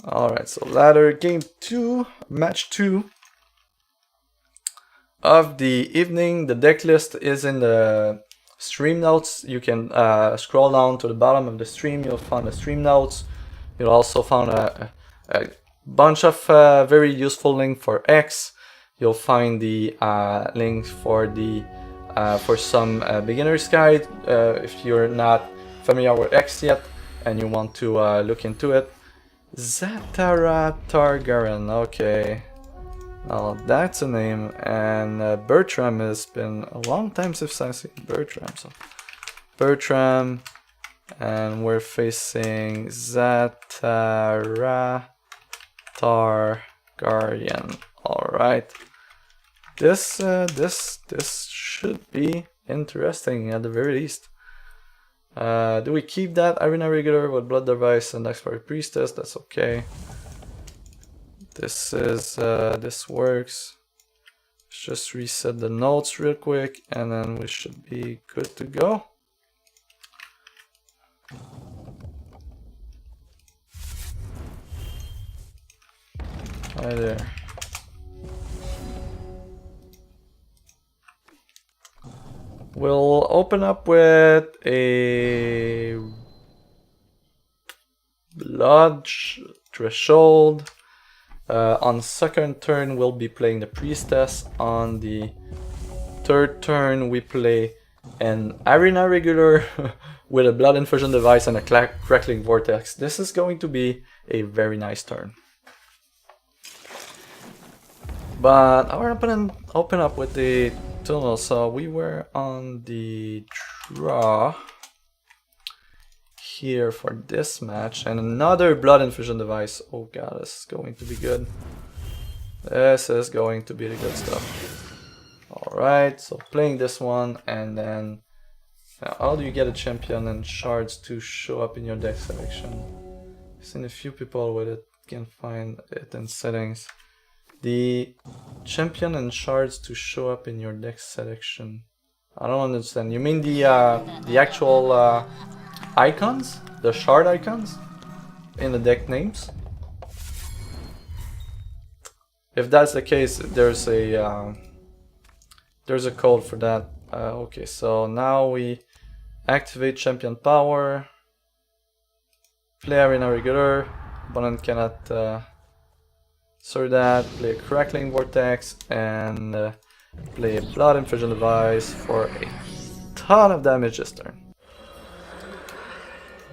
Alright, so ladder game 2, match 2 of the evening. The deck list is in the stream notes. You can scroll down to the bottom of the stream, you'll find the stream notes. You'll also find a bunch of very useful links for X. You'll find the links for the for some beginner's guide if you're not familiar with X yet and you want to look into it. ZatharaTargaryen, okay. Now that's a name, and Bertram has been a long time since I've seen Bertram. So Bertram, and we're facing ZatharaTargaryen. All right, this should be interesting at the very least. Do we keep that Arena Regular with Blood Device and Expiry Priestess? That's okay. This is this works. Let's just reset the notes real quick and then we should be good to go. Hi there. We'll open up with a Blood Threshold. On second turn we'll be playing the Priestess. On the third turn we play an Arena Regular with a Blood Infusion Device and a Crackling Vortex. This is going to be a very nice turn. But our opponent opened up with the tunnel, so we were on the draw here for this match, and another Blood Infusion Device. Oh god, this is going to be good. This is going to be the good stuff. Alright, so playing this one, and then how do you get a champion and shards to show up in your deck selection? I've seen a few people with it, can find it in settings. The champion and shards to show up in your deck selection. I don't understand. You mean the actual icons? The shard icons? In the deck names? If that's the case, there's a code for that. Okay, so now we activate champion power, play Arena Regular, opponent cannot so that, play a Crackling Vortex, and play a Blood Infusion Device for a ton of damage this turn.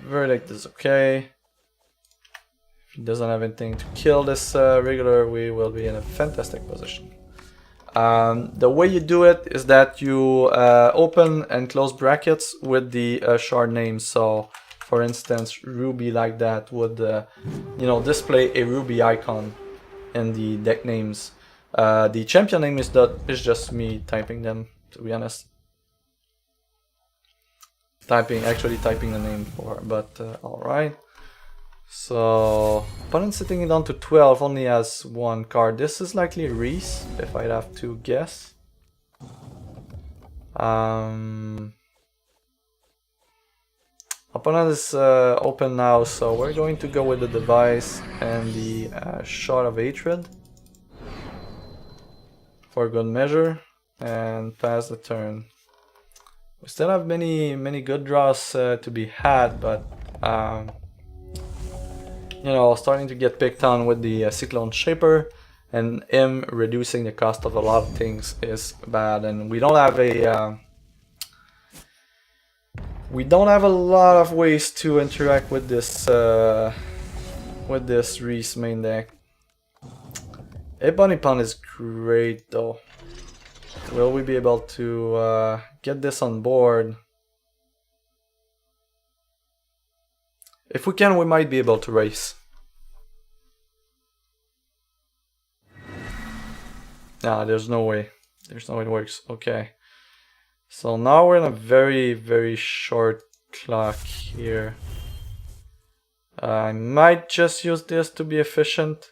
Verdict is okay. If he doesn't have anything to kill this regular, we will be in a fantastic position. The way you do it is that you open and close brackets with the shard names. So, for instance, Ruby like that would, display a Ruby icon in the deck names. The champion name is just me typing them, to be honest. Actually typing the name for, but alright. So, opponent sitting it down to 12 only has one card. This is likely Reese, if I'd have to guess. Opponent is open now, so we're going to go with the device and the Shard of Hatred for good measure and pass the turn. We still have many good draws to be had, but starting to get picked on with the Cyclone Shaper, and him reducing the cost of a lot of things is bad, and we don't have a lot of ways to interact with this Reese main deck. Ebony Pond is great though. Will we be able to get this on board? If we can, we might be able to race. Nah, there's no way. There's no way it works. Okay. So now we're in a very short clock here. I might just use this to be efficient.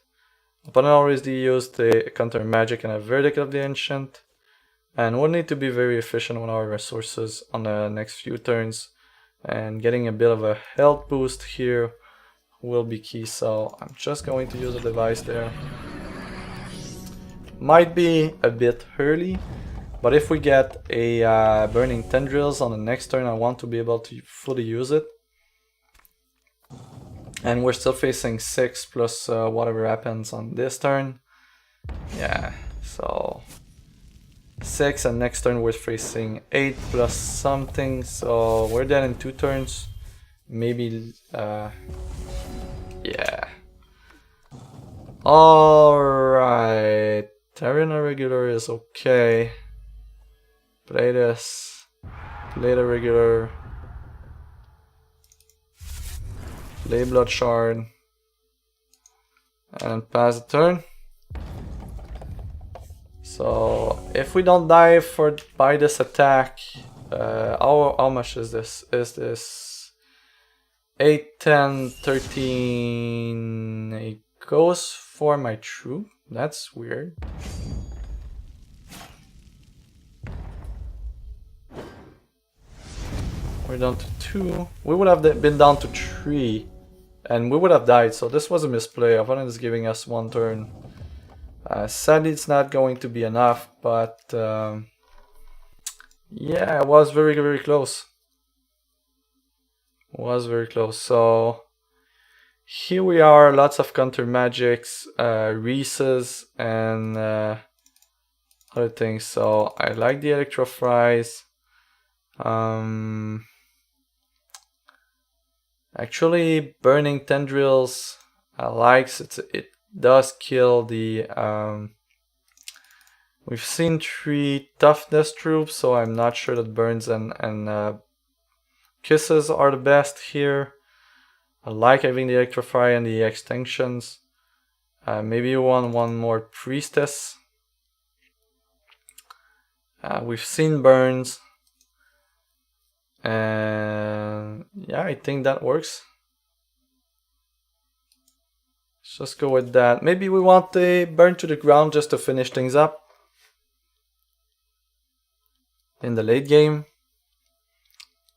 Opponent already used the counter magic and a verdict of the ancient. And we'll need to be very efficient with our resources on the next few turns. And getting a bit of a health boost here will be key, so I'm just going to use a device there. Might be a bit early, but if we get a burning tendrils on the next turn, I want to be able to fully use it. And we're still facing 6 plus whatever happens on this turn. Yeah, so 6, and next turn we're facing 8 plus something, so we're dead in 2 turns. Maybe, yeah. Alright, Terran Irregular is okay. Play this, play the regular, play Blood Shard, and pass the turn. So if we don't die by this attack, how much is this? Is this 8, 10, 13? It goes for my troop. That's weird. We're down to 2. We would have been down to 3, and we would have died. So this was a misplay. Opponent is giving us 1 turn. Sadly, it's not going to be enough, but yeah, it was very, very close. It was very close. So here we are, lots of counter magics, Reese's, and other things. So I like the Electrofries. Actually, Burning Tendrils I likes it does kill the we've seen 3 toughness troops, so I'm not sure that burns and kisses are the best here. I like having the Electrify and the extinctions. Maybe you want one more priestess. We've seen burns, and yeah, I think that works. Let's just go with that. Maybe we want a burn to the ground just to finish things up in the late game.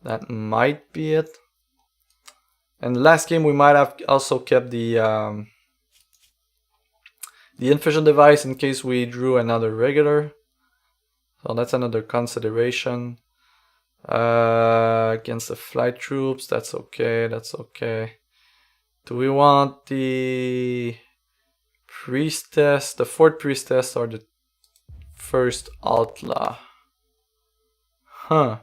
That might be it. And the last game we might have also kept the infusion device in case we drew another regular. So that's another consideration. Against the flight troops, that's okay, that's okay. Do we want the priestess, the 4th priestess, or the 1st outlaw? Huh.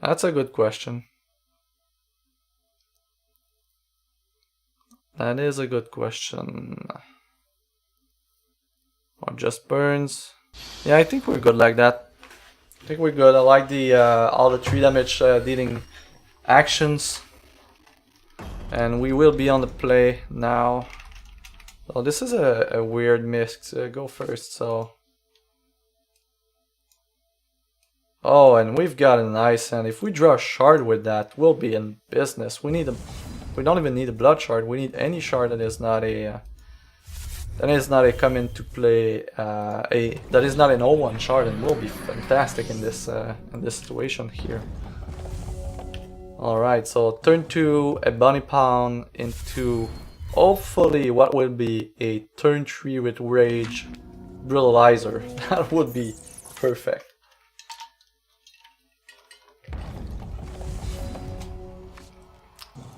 That's a good question. That is a good question. Or just burns. Yeah, I think we're good like that. I think we're good. I like the all the 3 damage dealing actions. And we will be on the play now. So this is a weird mix. Go first, so. Oh, and we've got a nice hand. If we draw a shard with that, we'll be in business. We don't even need a blood shard. We need any shard that is not a come into play that is not an 0-1 shard, and will be fantastic in this situation here. Alright, so turn 2, a bunny pound into hopefully what will be a turn 3 with rage brutalizer. That would be perfect.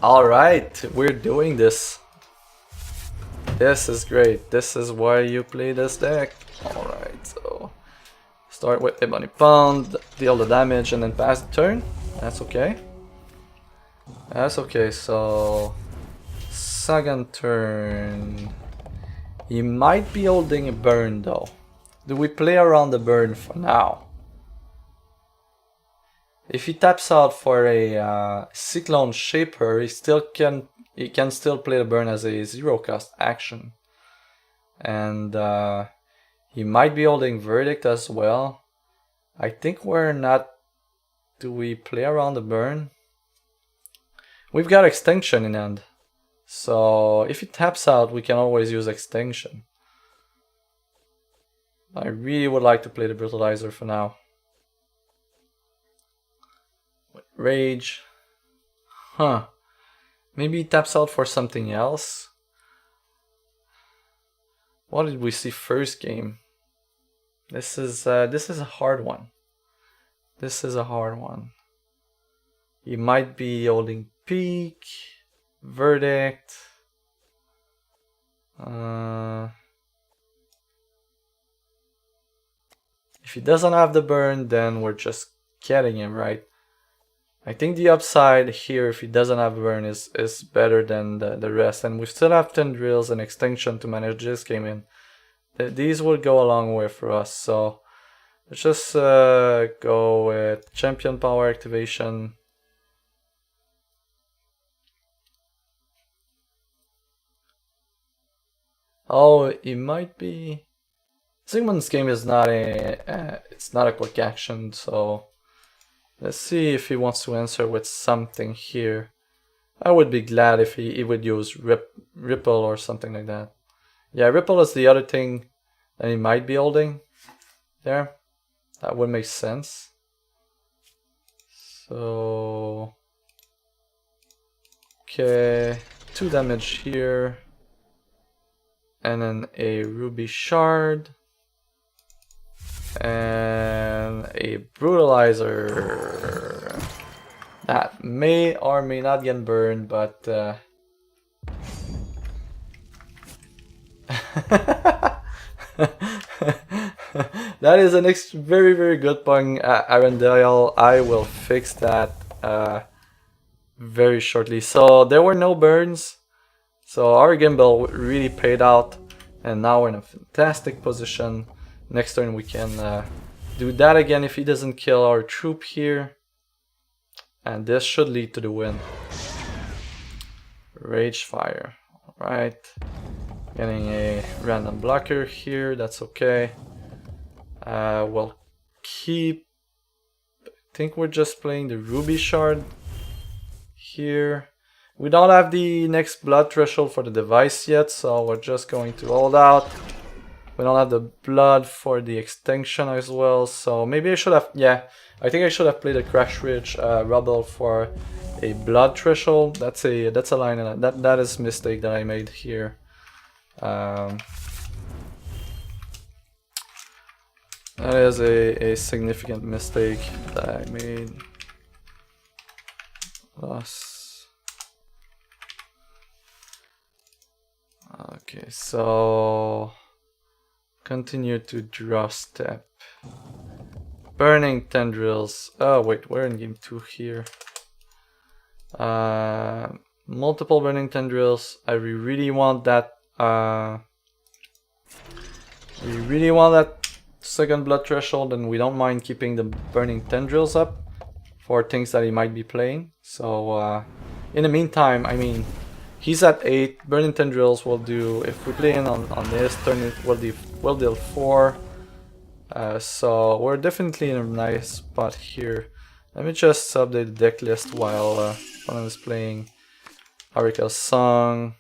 Alright, we're doing this. This is great. This is why you play this deck. Alright, so start with a bunny pound, deal the damage, and then pass the turn. That's okay. That's okay, so second turn. He might be holding a burn though. Do we play around the burn for now? If he taps out for a Cyclone Shaper, he can still play the burn as a 0 cost action. And he might be holding Verdict as well. I think we're not. Do we play around the burn? We've got Extinction in hand. So if he taps out, we can always use Extinction. I really would like to play the Brutalizer for now. With Rage. Huh. Maybe he taps out for something else. What did we see first game? This is a hard one. This is a hard one. He might be holding peak, verdict. If he doesn't have the burn, then we're just getting him, right? I think the upside here, if he doesn't have burn, is better than the rest. And we still have 10 drills and extinction to manage this game in. These will go a long way for us. So let's just go with champion power activation. Oh, it might be... Sigmund's game is not it's not a quick action, so let's see if he wants to answer with something here. I would be glad if he would use Ripple or something like that. Yeah, Ripple is the other thing that he might be holding there. That would make sense. So... Okay, 2 damage here. And then a Ruby Shard. And a Brutalizer. That may or may not get burned, but... That is an very, very good point, Arendelle. I will fix that very shortly. So there were no burns. So our gamble really paid out. And now we're in a fantastic position. Next turn we can do that again if he doesn't kill our troop here. And this should lead to the win. Rage Fire. Alright. Getting a random blocker here, that's okay. We'll keep... I think we're just playing the Ruby Shard here. We don't have the next blood threshold for the device yet, so we're just going to hold out. We don't have the blood for the extinction as well, so maybe I should have... Yeah, I think I should have played a Crash Ridge Rubble for a blood threshold. That's a line, and that is a mistake that I made here. That is a significant mistake that I made. Loss. Okay, so continue to draw step. Burning tendrils. Oh wait, we're in game 2 here. Multiple burning tendrils. We really want that. We really want that second blood threshold, and we don't mind keeping the burning tendrils up for things that he might be playing. So in the meantime, I mean, he's at 8. Burning tendrils will do. If we play in on this turn, it will deal 4. So we're definitely in a nice spot here. Let me just update the deck list while I was playing Arika's Song.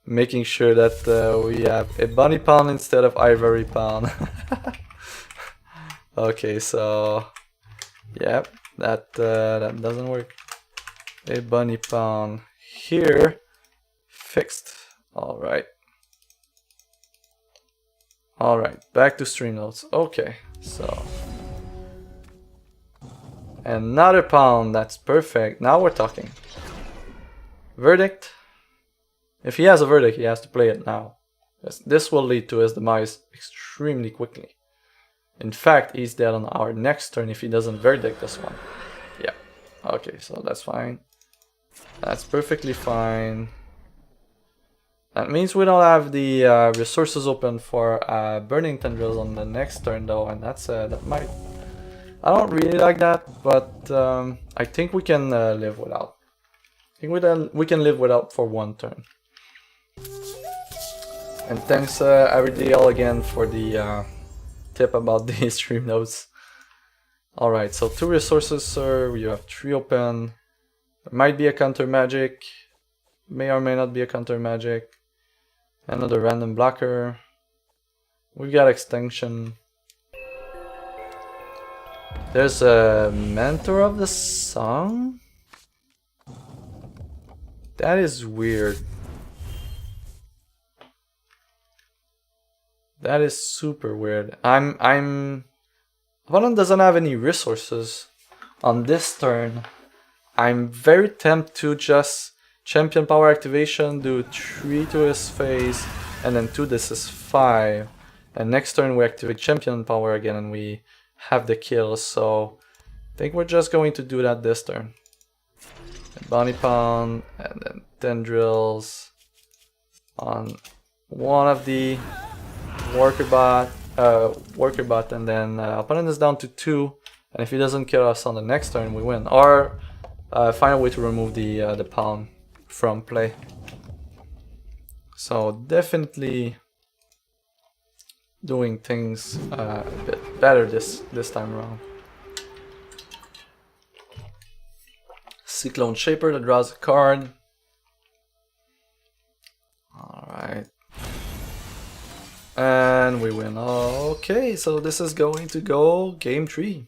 Making sure that we have a bunny pound instead of ivory pound. Okay, so yep, that doesn't work. A bunny pound here, fixed. All right, back to stream notes. Okay, so another pound. That's perfect. Now we're talking. Verdict. If he has a verdict, he has to play it now. This will lead to his demise extremely quickly. In fact, he's dead on our next turn if he doesn't verdict this one. Yeah. Okay, so that's fine. That's perfectly fine. That means we don't have the resources open for burning tendrils on the next turn though, and that's that might... I don't really like that, but I think we can live without. I think we can live without for one turn. And thanks Aridiel again for the tip about the stream notes. Alright, so 2 resources, sir. You have 3 open. There might be a counter magic. May or may not be a counter magic. Another random blocker. We've got extinction. There's a mentor of the song. That is weird. That is super weird. Opponent doesn't have any resources on this turn. I'm very tempted to just champion power activation, do 3 to his face, and then 2 this is 5. And next turn we activate champion power again and we have the kill. So I think we're just going to do that this turn. Bounty Pound and then Tendrils on one of the worker bot, and then opponent is down to 2, and if he doesn't kill us on the next turn, we win. Or find a way to remove the pound from play. So definitely doing things a bit better this time around. Cyclone Shaper that draws a card. Alright. And we win. Okay, so this is going to go game 3.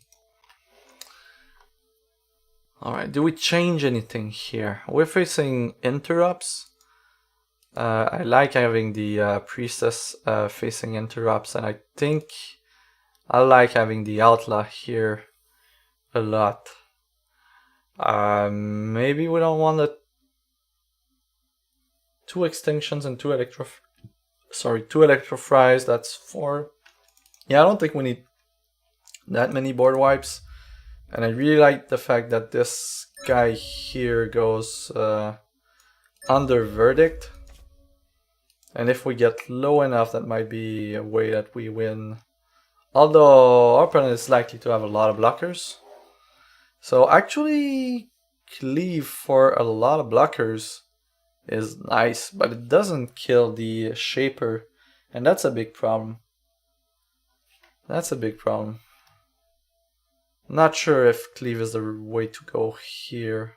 Alright, do we change anything here? We're facing interrupts. I like having the priestess facing interrupts, and I think I like having the outlaw here a lot. Maybe we don't want the 2 extinctions and 2 electro-fries. That's 4. Yeah, I don't think we need that many board wipes. And I really like the fact that this guy here goes under verdict. And if we get low enough, that might be a way that we win. Although our opponent is likely to have a lot of blockers. So actually cleave for a lot of blockers is nice, but it doesn't kill the shaper. And that's a big problem. That's a big problem. Not sure if cleave is the way to go here.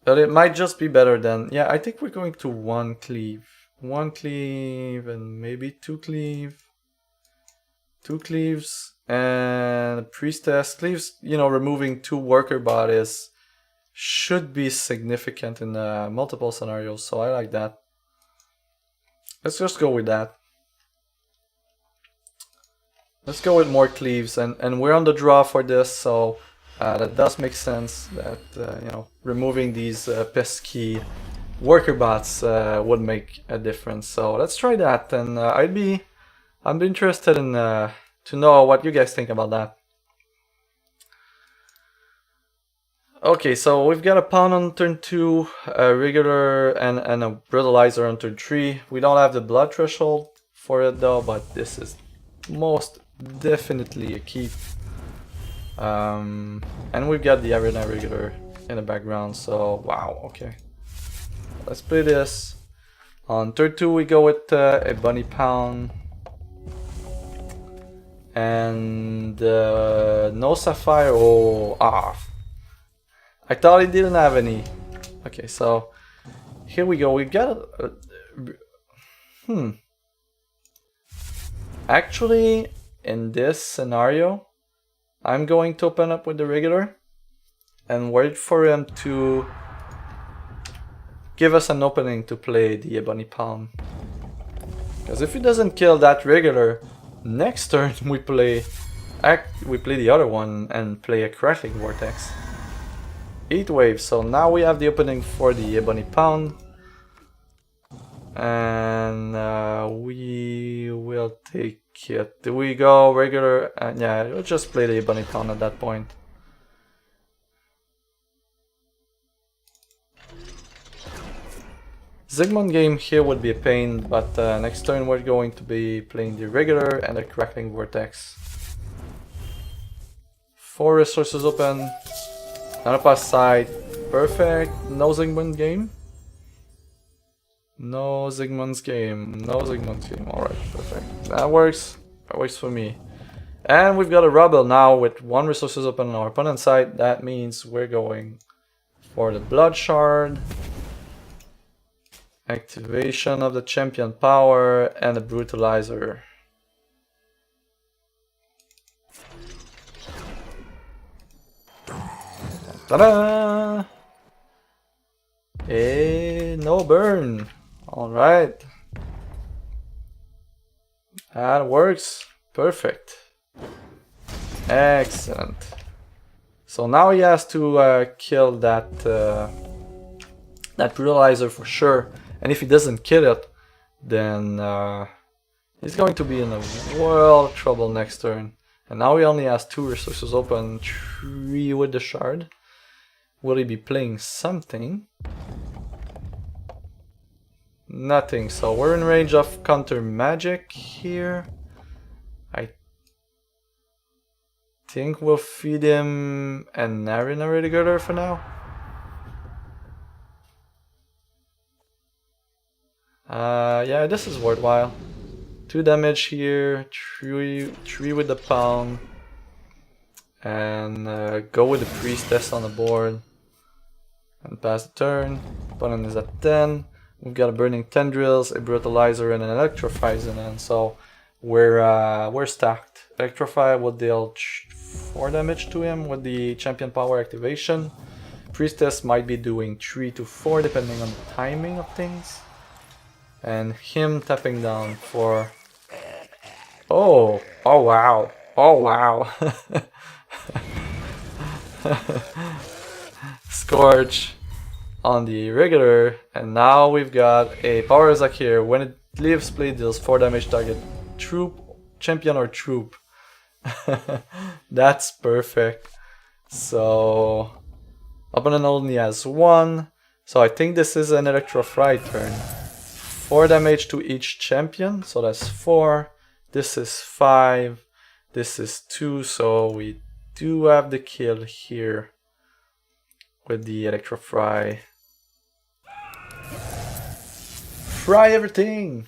But it might just be better than... Yeah, I think we're going to 1 cleave. 1 cleave and maybe 2 cleave. 2 cleaves and priestess. Cleaves, you know, removing 2 worker bodies should be significant in multiple scenarios. So I like that. Let's just go with that. Let's go with more cleaves, and we're on the draw for this, so that does make sense that you know, removing these pesky worker bots would make a difference. So let's try that, and I'm interested in to know what you guys think about that. Okay, so we've got a pound on turn 2, a regular and a brutalizer on turn 3. We don't have the blood threshold for it though, but this is most definitely a keep. And we've got the arena regular in the background, so wow, okay. Let's play this. On turn 2 we go with a bunny pound. And no sapphire. I thought he didn't have any. Okay, so here we go. We've got Actually, in this scenario, I'm going to open up with the regular and wait for him to give us an opening to play the bunny pound. Because if he doesn't kill that regular, next turn we play the other one and play a crackling vortex. 8 waves, so now we have the opening for the bunny pound. And we will take it. Do we go regular? Yeah, we'll just play the bunny pound at that point. Zygmunt game here would be a pain, but next turn we're going to be playing the regular and the crackling vortex. 4 resources open. Nanopass side. Perfect. No Zygmunt game. No Zygmunt's game. No Zygmunt's game. Alright, perfect. That works. That works for me. And we've got a Rebel now with 1 resources open on our opponent's side. That means we're going for the Blood Shard. Activation of the champion power and the brutalizer. Ta-da! No burn. Alright. That works. Perfect. Excellent. So now he has to kill that that brutalizer for sure. And if he doesn't kill it, then he's going to be in a world of trouble next turn. And now he only has 2 resources open, 3 with the shard. Will he be playing something? Nothing, so we're in range of counter magic here. I think we'll feed him an arena radiator for now. Yeah, this is worthwhile. 2 damage here, 3 with the pound, and go with the priestess on the board and pass the turn. Opponent is at 10. We've got a burning tendrils, a brutalizer, and an electrify in hand, so we're stacked. Electrify will deal 4 damage to him with the champion power activation. Priestess might be doing 3 to 4 depending on the timing of things. And him tapping down for... Oh wow, oh wow. Scorch on the regular, and now we've got a power Zac here. When it leaves play, deals 4 damage target troop, champion or troop. That's perfect. So opponent only has 1, so I think this is an electrify turn. 4 damage to each champion, so that's 4. This is 5. This is 2, so we do have the kill here with the electrify. Fry everything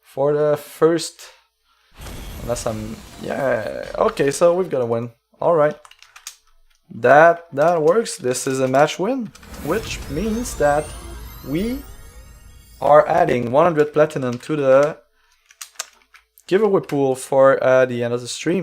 for the first. Unless I'm, yeah, okay, so we've got a win. All right, that works. This is a match win, which means that we are adding 100 platinum to the giveaway pool for the end of the stream.